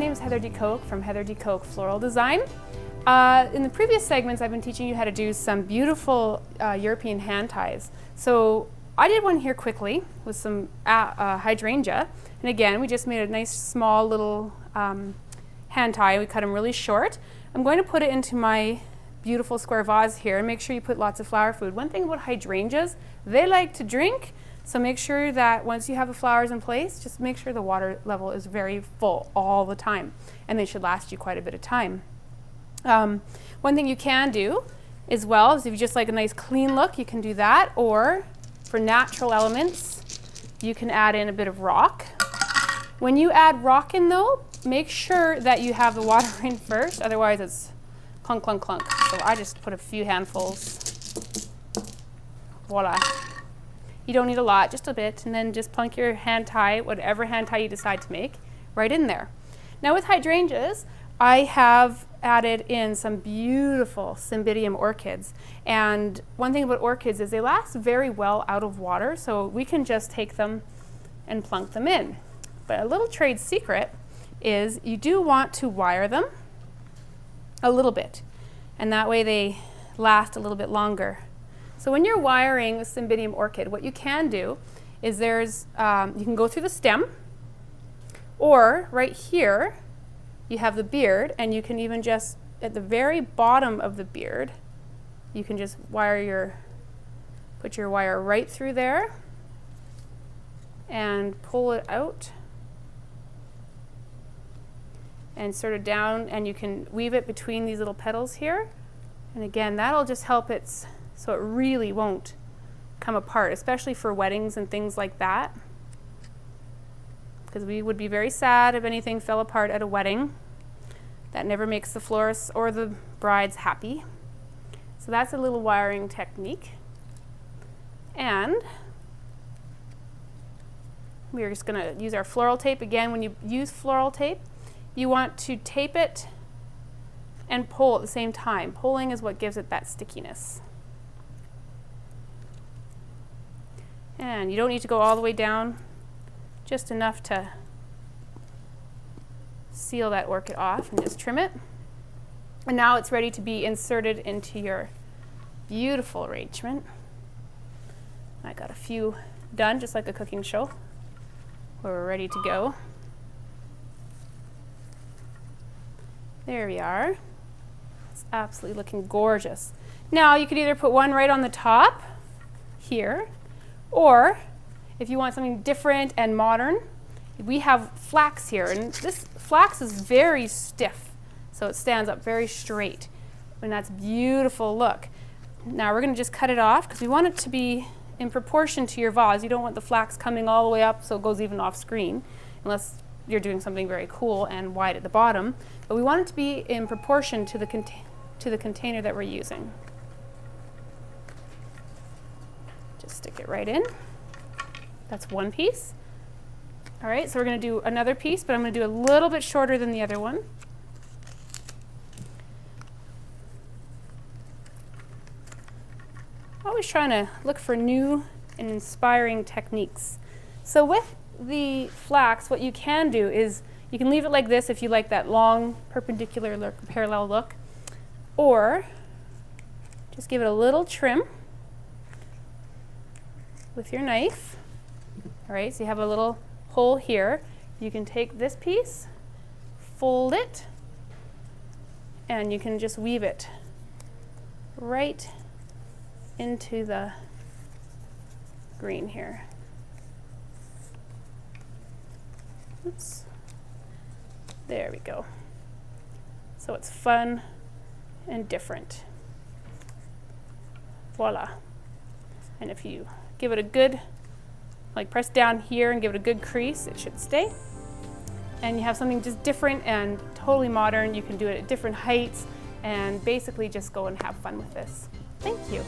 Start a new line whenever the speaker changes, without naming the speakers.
name is Heather de Kok from Heather de Kok Floral Design. In the previous segments, I've been teaching you how to do some beautiful European hand ties. So I did one here quickly with some hydrangea. And again, we just made a nice small little hand tie. We cut them really short. I'm going to put it into my beautiful square vase here, and make sure you put lots of flower food. One thing about hydrangeas, they like to drink. So make sure that once you have the flowers in place, just make sure the water level is very full all the time. And they should last you quite a bit of time. One thing you can do as well is if you just like a nice clean look, you can do that. Or for natural elements, you can add in a bit of rock. When you add rock in though, make sure that you have the water in first, otherwise it's clunk, clunk, clunk. So I just put a few handfuls. Voila. You don't need a lot, just a bit, and then just plunk your hand tie, whatever hand tie you decide to make, right in there. Now with hydrangeas, I have added in some beautiful Cymbidium orchids. And one thing about orchids is they last very well out of water, so we can just take them and plunk them in. But a little trade secret is you do want to wire them a little bit, and that way they last a little bit longer. So when you're wiring a Cymbidium orchid, what you can do is you can go through the stem, or right here you have the beard, and you can even just at the very bottom of the beard, you can just put your wire right through there and pull it out and sort of down, and you can weave it between these little petals here. And again, that'll just help it so it really won't come apart, especially for weddings and things like that. Because we would be very sad if anything fell apart at a wedding. That never makes the florists or the brides happy. So that's a little wiring technique. And we're just going to use our floral tape. Again, when you use floral tape, you want to tape it and pull at the same time. Pulling is what gives it that stickiness. And you don't need to go all the way down, just enough to seal that orchid off, and just trim it. And now it's ready to be inserted into your beautiful arrangement. I got a few done, just like a cooking show, where we're ready to go. There we are. It's absolutely looking gorgeous. Now you could either put one right on the top here, or if you want something different and modern, we have flax here, and this flax is very stiff, so it stands up very straight, and that's a beautiful look. Now we're going to just cut it off because we want it to be in proportion to your vase. You don't want the flax coming all the way up so it goes even off screen, unless you're doing something very cool and wide at the bottom. But we want it to be in proportion to the container that we're using. Just stick it right in. That's one piece. All right, so we're going to do another piece, but I'm going to do a little bit shorter than the other one. Always trying to look for new and inspiring techniques. So with the flax, what you can do is you can leave it like this if you like that long perpendicular look, parallel look, or just give it a little trim with your knife. All right, so you have a little hole here. You can take this piece, fold it, and you can just weave it right into the green here. Oops. There we go. So it's fun and different. Voila. And if you give it a good, like press down here and give it a good crease, it should stay. And you have something just different and totally modern. You can do it at different heights and basically just go and have fun with this. Thank you.